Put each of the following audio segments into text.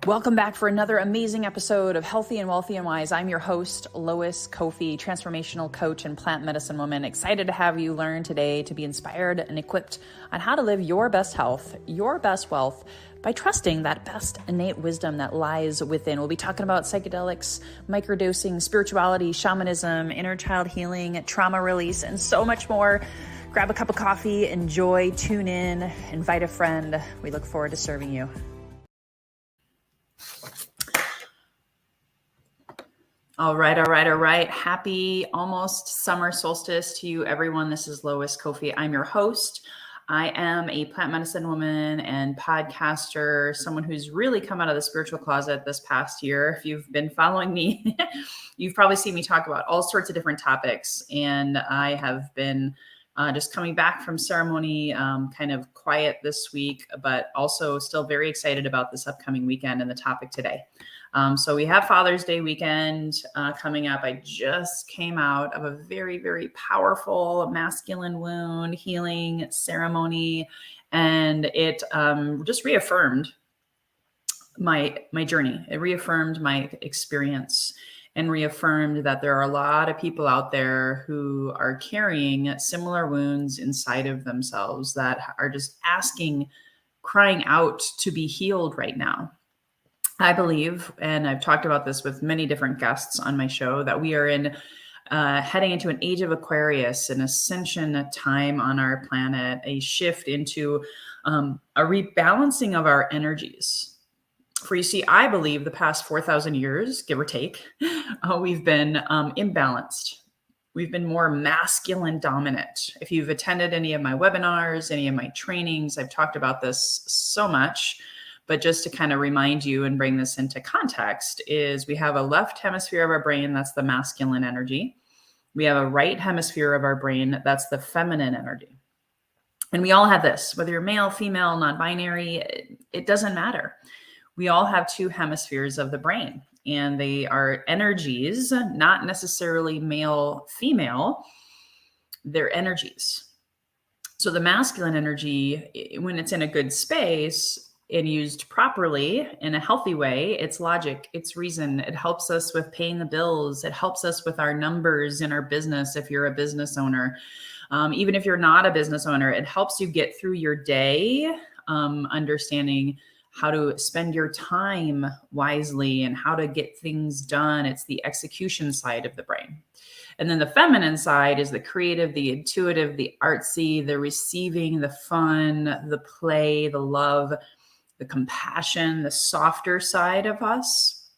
Welcome back for another amazing episode of Healthy and Wealthy and Wise. I'm your host, Lois Kofi, transformational coach and plant medicine woman. Excited to have you learn today to be inspired and equipped on how to live your best health, your best wealth, by trusting that best innate wisdom that lies within. We'll be talking about psychedelics, microdosing, spirituality, shamanism, inner child healing, trauma release, and so much more. Grab a cup of coffee, enjoy, tune in, invite a friend. We look forward to serving you. All right. Happy almost summer solstice to you, everyone. This is Lois Kofi. I'm your host. I am a plant medicine woman and podcaster, someone who's really come out of the spiritual closet this past year. If you've been following me, you've probably seen me talk about all sorts of different topics. And I have been just coming back from ceremony, kind of quiet this week, but also still very excited about this upcoming weekend and the topic today. So we have Father's Day weekend coming up. I just came out of a very, very powerful masculine wound healing ceremony, and it just reaffirmed my journey. It reaffirmed my experience and reaffirmed that there are a lot of people out there who are carrying similar wounds inside of themselves that are just crying out to be healed right now. I believe, and I've talked about this with many different guests on my show, that we are heading into an age of Aquarius, an ascension time on our planet, a shift into a rebalancing of our energies. For you see, I believe the past 4,000 years, give or take, we've been imbalanced. We've been more masculine dominant. If you've attended any of my webinars, any of my trainings, I've talked about this so much. But just to kind of remind you and bring this into context is we have a left hemisphere of our brain, that's the masculine energy. We have a right hemisphere of our brain, that's the feminine energy. And we all have this, whether you're male, female, non-binary, it doesn't matter. We all have two hemispheres of the brain, and they are energies, not necessarily male, female, they're energies. So the masculine energy, when it's in a good space, and used properly in a healthy way, it's logic, it's reason. It helps us with paying the bills. It helps us with our numbers in our business. If you're a business owner, even if you're not a business owner, it helps you get through your day, understanding how to spend your time wisely and how to get things done. It's the execution side of the brain. And then the feminine side is the creative, the intuitive, the artsy, the receiving, the fun, the play, the love, the compassion, the softer side of us.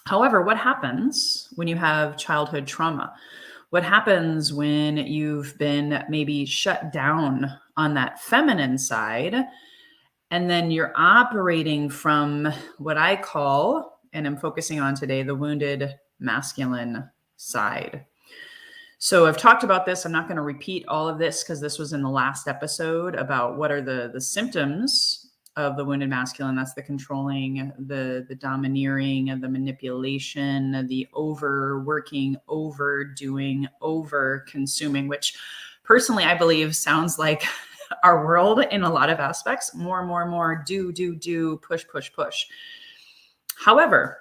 However, what happens when you have childhood trauma? What happens when you've been maybe shut down on that feminine side, and then you're operating from what I call, and I'm focusing on today, the wounded masculine side. So I've talked about this. I'm not going to repeat all of this because this was in the last episode about what are the symptoms of the wounded masculine. That's the controlling, the domineering, the manipulation, the overworking, overdoing, over consuming, which personally I believe sounds like our world in a lot of aspects. More, do, push. However,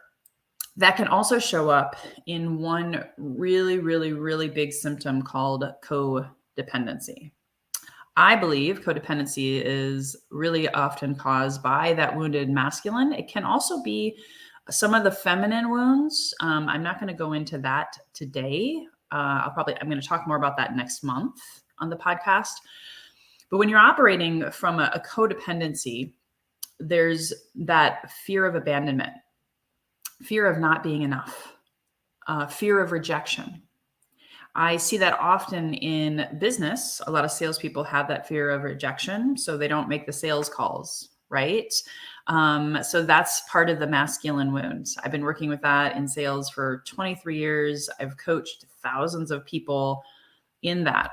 that can also show up in one really big symptom called codependency. I believe codependency is really often caused by that wounded masculine. It can also be some of the feminine wounds. I'm not going to go into that today. I'm going to talk more about that next month on the podcast. But when you're operating from a codependency, there's that fear of abandonment, fear of not being enough, fear of rejection. I see that often in business. A lot of salespeople have that fear of rejection, so they don't make the sales calls, right? So that's part of the masculine wounds. I've been working with that in sales for 23 years. I've coached thousands of people in that.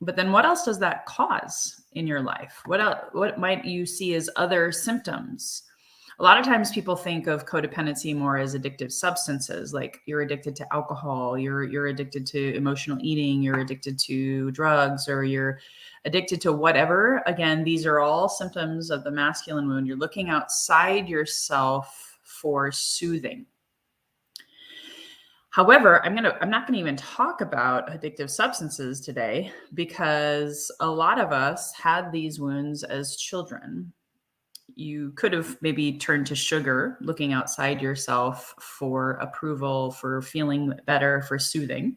But then what else does that cause in your life? What might you see as other symptoms? A lot of times people think of codependency more as addictive substances, like you're addicted to alcohol, you're addicted to emotional eating, you're addicted to drugs, or you're addicted to whatever. Again, these are all symptoms of the masculine wound. You're looking outside yourself for soothing. However, I'm not going to even talk about addictive substances today, because a lot of us had these wounds as children. You could have maybe turned to sugar, looking outside yourself for approval, for feeling better, for soothing.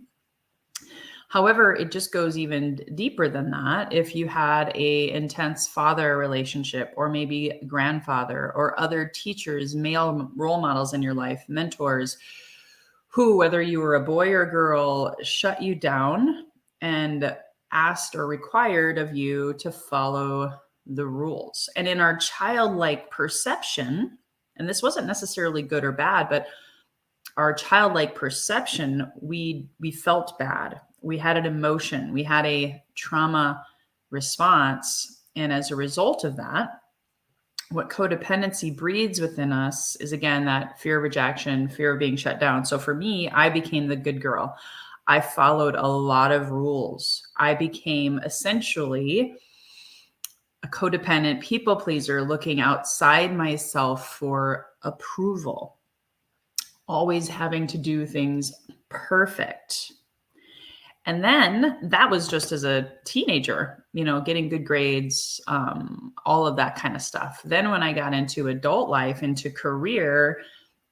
However, it just goes even deeper than that. If you had a intense father relationship, or maybe grandfather, or other teachers, male role models in your life, mentors, who, whether you were a boy or girl, shut you down and asked or required of you to follow the rules. And in our childlike perception, and this wasn't necessarily good or bad, but our childlike perception, we felt bad. We had an emotion. We had a trauma response. And as a result of that, what codependency breeds within us is, again, that fear of rejection, fear of being shut down. So for me, I became the good girl. I followed a lot of rules. I became essentially a codependent people pleaser, looking outside myself for approval, always having to do things perfect. And then that was just as a teenager, getting good grades, all of that kind of stuff. Then when I got into adult life, into career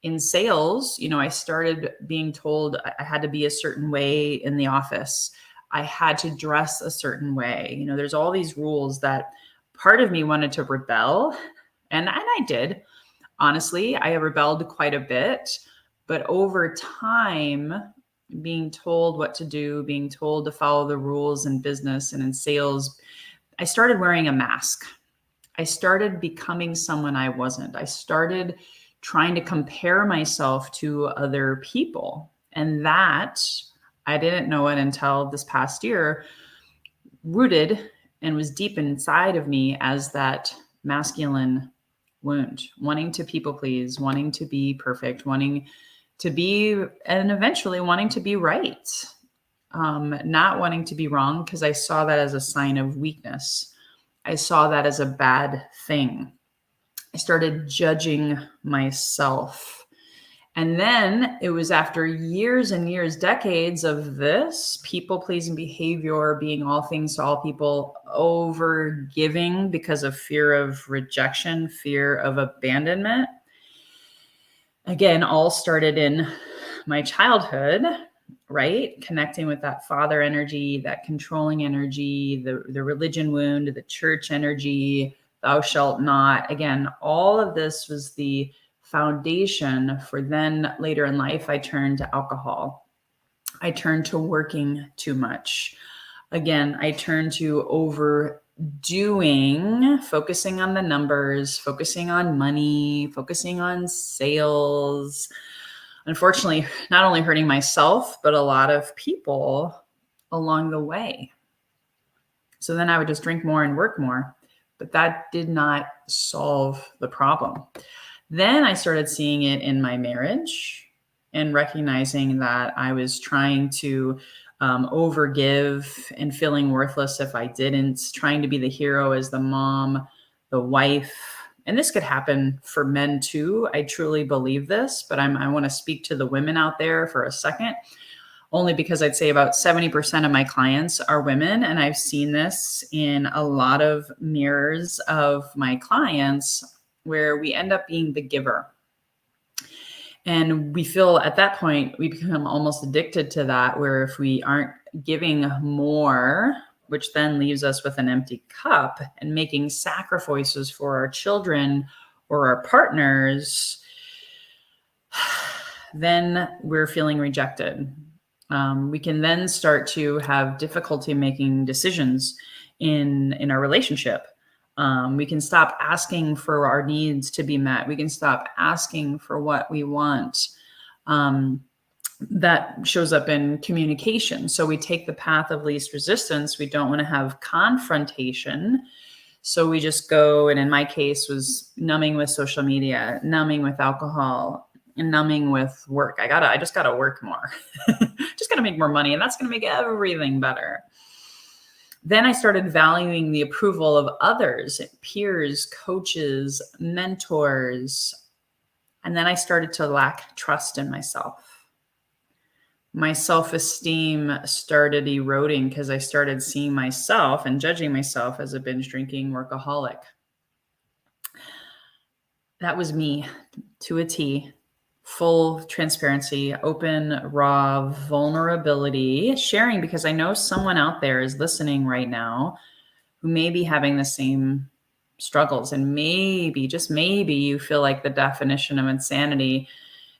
in sales, I started being told I had to be a certain way in the office. I had to dress a certain way. There's all these rules that part of me wanted to rebel. And I did. Honestly, I rebelled quite a bit. But over time, being told what to do, being told to follow the rules in business and in sales, I started wearing a mask. I started becoming someone I wasn't. I started trying to compare myself to other people. And that, I didn't know it until this past year, rooted and was deep inside of me as that masculine wound, wanting to people please, wanting to be perfect, wanting to be, and eventually wanting to be right, not wanting to be wrong, because I saw that as a sign of weakness. I saw that as a bad thing. I started judging myself. And then it was after years and years, decades of this people-pleasing behavior, being all things to all people, over giving because of fear of rejection, fear of abandonment. Again, all started in my childhood, right? Connecting with that father energy, that controlling energy, the religion wound, the church energy, thou shalt not. Again, all of this was the foundation for then later in life, I turned to alcohol. I turned to working too much. Again, I turned to overdoing, focusing on the numbers, focusing on money, focusing on sales. Unfortunately, not only hurting myself, but a lot of people along the way. So then I would just drink more and work more, but that did not solve the problem. Then I started seeing it in my marriage and recognizing that I was trying to overgive and feeling worthless if I didn't, trying to be the hero as the mom, the wife. And this could happen for men too. I truly believe this, but I want to speak to the women out there for a second, only because I'd say about 70% of my clients are women. And I've seen this in a lot of mirrors of my clients where we end up being the giver. And we feel at that point, we become almost addicted to that, where if we aren't giving more, which then leaves us with an empty cup, and making sacrifices for our children or our partners, then we're feeling rejected. We can then start to have difficulty making decisions in our relationship. We can stop asking for our needs to be met. We can stop asking for what we want. That shows up in communication. So we take the path of least resistance. We don't want to have confrontation. So we just go, and in my case was numbing with social media, numbing with alcohol, and numbing with work. I just gotta work more. Just gotta make more money, and that's gonna make everything better. Then I started valuing the approval of others, peers, coaches, mentors. And then I started to lack trust in myself. My self-esteem started eroding because I started seeing myself and judging myself as a binge drinking workaholic. That was me to a T. Full transparency, open, raw vulnerability, sharing because I know someone out there is listening right now who may be having the same struggles. And maybe, just maybe, you feel like the definition of insanity.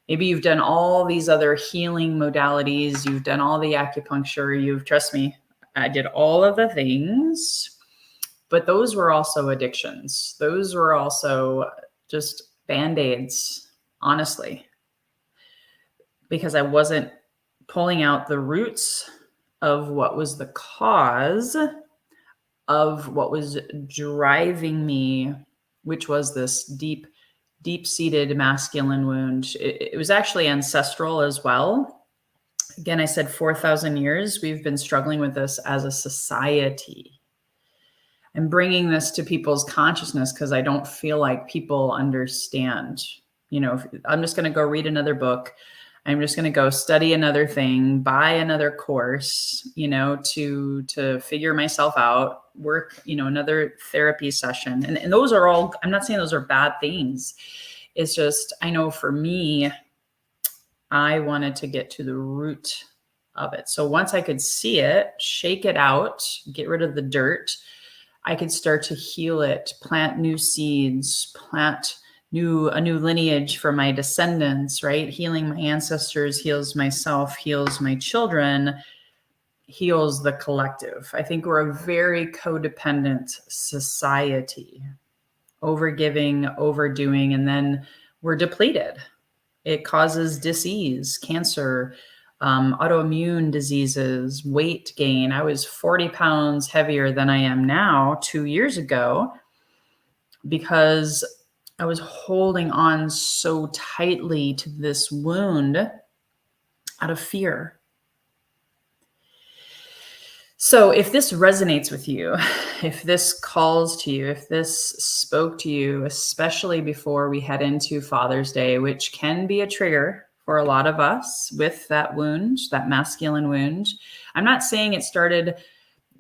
Maybe you've done all these other healing modalities. You've done all the acupuncture. Trust me, I did all of the things, but those were also addictions. Those were also just Band-Aids, honestly, because I wasn't pulling out the roots of what was the cause of what was driving me, which was this deep-seated masculine wound. It was actually ancestral as well. Again, I said 4,000 years. We've been struggling with this as a society. I'm bringing this to people's consciousness because I don't feel like people understand. I'm just going to go read another book. I'm just going to go study another thing, buy another course, to figure myself out, work, another therapy session. And those are all, I'm not saying those are bad things. It's just, I know for me, I wanted to get to the root of it. So once I could see it, shake it out, get rid of the dirt, I could start to heal it, plant new seeds, plant a new lineage for my descendants, right? Healing my ancestors heals myself, heals my children, heals the collective. I think we're a very codependent society, overgiving, overdoing, and then we're depleted. It causes disease, cancer, autoimmune diseases, weight gain. I was 40 pounds heavier than I am now 2 years ago because I was holding on so tightly to this wound out of fear. So if this resonates with you, if this calls to you, if this spoke to you, especially before we head into Father's Day, which can be a trigger for a lot of us with that wound, that masculine wound. I'm not saying it started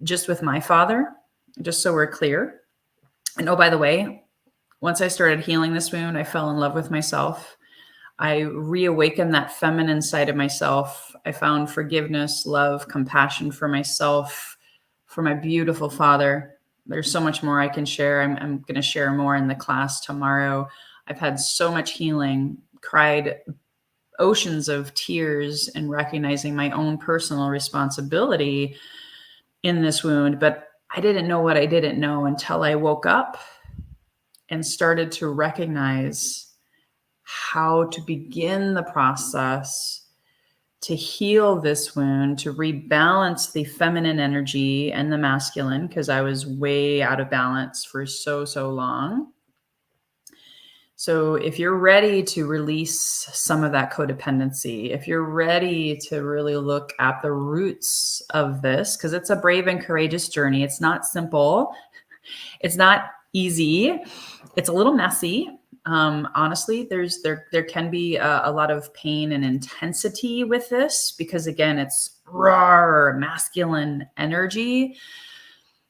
just with my father, just so we're clear. And oh, by the way, once I started healing this wound, I fell in love with myself. I reawakened that feminine side of myself. I found forgiveness, love, compassion for myself, for my beautiful father. There's so much more I can share. I'm going to share more in the class tomorrow. I've had so much healing, cried oceans of tears and recognizing my own personal responsibility in this wound. But I didn't know what I didn't know until I woke up and started to recognize how to begin the process to heal this wound, to rebalance the feminine energy and the masculine, because I was way out of balance for so long. So if you're ready to release some of that codependency, if you're ready to really look at the roots of this, because it's a brave and courageous journey. It's not simple. It's not easy. It's a little messy. Honestly, there can be a lot of pain and intensity with this because again, it's raw masculine energy.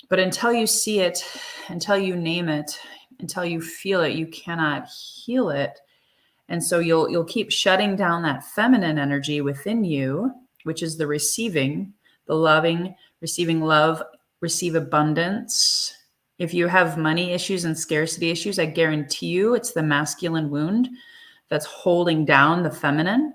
But until you see it, until you name it, until you feel it, you cannot heal it. And so you'll keep shutting down that feminine energy within you, which is the receiving, the loving, receiving love, receive abundance. If you have money issues and scarcity issues, I guarantee you it's the masculine wound that's holding down the feminine.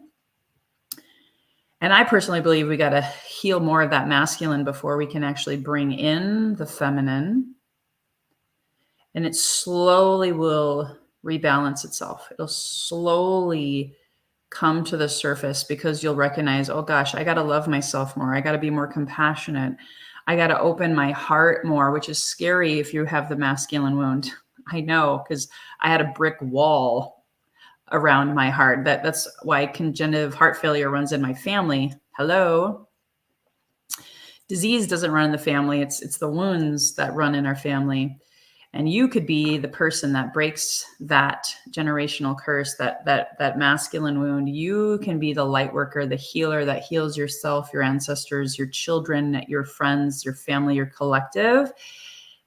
And I personally believe we got to heal more of that masculine before we can actually bring in the feminine. And it slowly will rebalance itself. It'll slowly come to the surface because you'll recognize, oh gosh, I got to love myself more. I got to be more compassionate. I got to open my heart more, which is scary if you have the masculine wound. I know, because I had a brick wall around my heart. That's why congenital heart failure runs in my family. Hello. Disease doesn't run in the family. It's the wounds that run in our family. And you could be the person that breaks that generational curse, that masculine wound. You can be the light worker, the healer that heals yourself, your ancestors, your children, your friends, your family, your collective.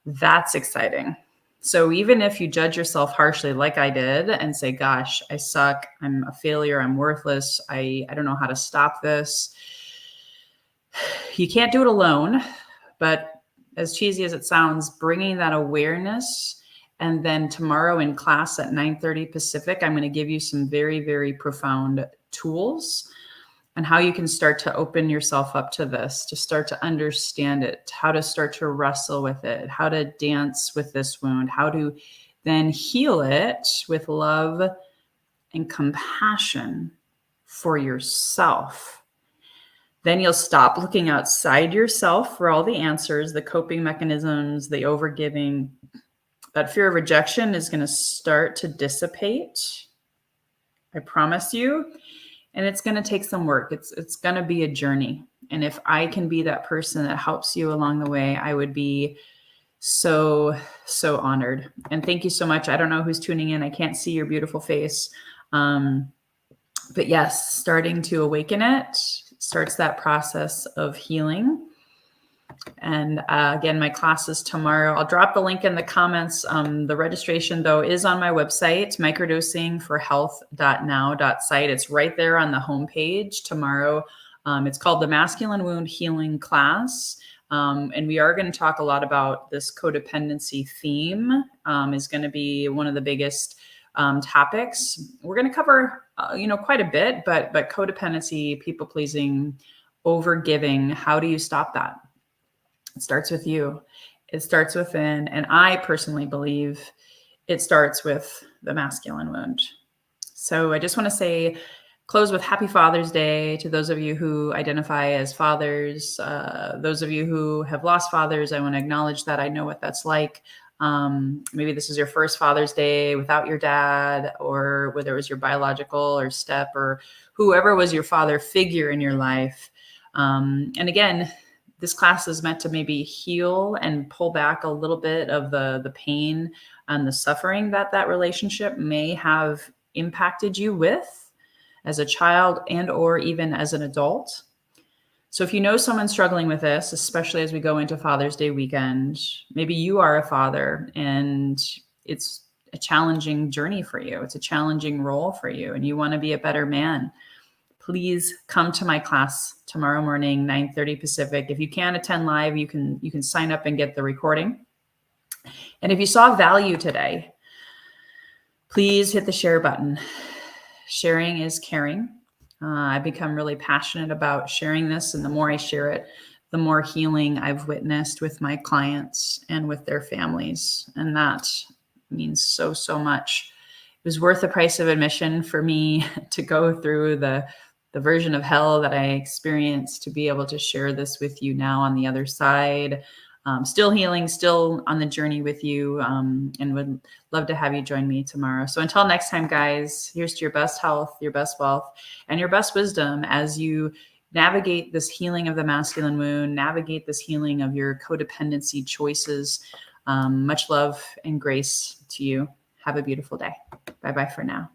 That's exciting. So even if you judge yourself harshly like I did and say, gosh, I suck, I'm a failure, I'm worthless, I don't know how to stop this. You can't do it alone, but as cheesy as it sounds, bringing that awareness. And then tomorrow in class at 9:30 Pacific, I'm going to give you some very, very profound tools on how you can start to open yourself up to this, to start to understand it, how to start to wrestle with it, how to dance with this wound, how to then heal it with love and compassion for yourself. Then you'll stop looking outside yourself for all the answers, the coping mechanisms, the overgiving. That fear of rejection is going to start to dissipate. I promise you. And it's going to take some work. It's going to be a journey. And if I can be that person that helps you along the way, I would be so, so honored. And thank you so much. I don't know who's tuning in. I can't see your beautiful face. But yes, starting to awaken it starts that process of healing. And again, my class is tomorrow. I'll drop the link in the comments. The registration, though, is on my website, microdosingforhealth.now.site. It's right there on the homepage tomorrow. It's called the Masculine Wound Healing Class. And we are going to talk a lot about this codependency theme, is going to be one of the biggest topics. We're going to cover, quite a bit, but codependency, people pleasing, overgiving, how do you stop that? It starts with you. It starts within. And I personally believe it starts with the masculine wound. So I just want to close with Happy Father's Day to those of you who identify as fathers. Those of you who have lost fathers, I want to acknowledge that. I know what that's like. Maybe this is your first Father's Day without your dad, or whether it was your biological or step or whoever was your father figure in your life. And again, this class is meant to maybe heal and pull back a little bit of the pain and the suffering that relationship may have impacted you with as a child and or even as an adult. So if you know someone struggling with this, especially as we go into Father's Day weekend, maybe you are a father and it's a challenging journey for you. It's a challenging role for you and you want to be a better man. Please come to my class tomorrow morning, 9:30 Pacific. If you can't attend live, you can sign up and get the recording. And if you saw value today, please hit the share button. Sharing is caring. I've become really passionate about sharing this, and the more I share it, the more healing I've witnessed with my clients and with their families. And that means so, so much. It was worth the price of admission for me to go through the version of hell that I experienced to be able to share this with you now on the other side. Still healing, still on the journey with you, and would love to have you join me tomorrow. So until next time, guys, here's to your best health, your best wealth, and your best wisdom as you navigate this healing of the masculine wound, navigate this healing of your codependency choices. Much love and grace to you. Have a beautiful day. Bye-bye for now.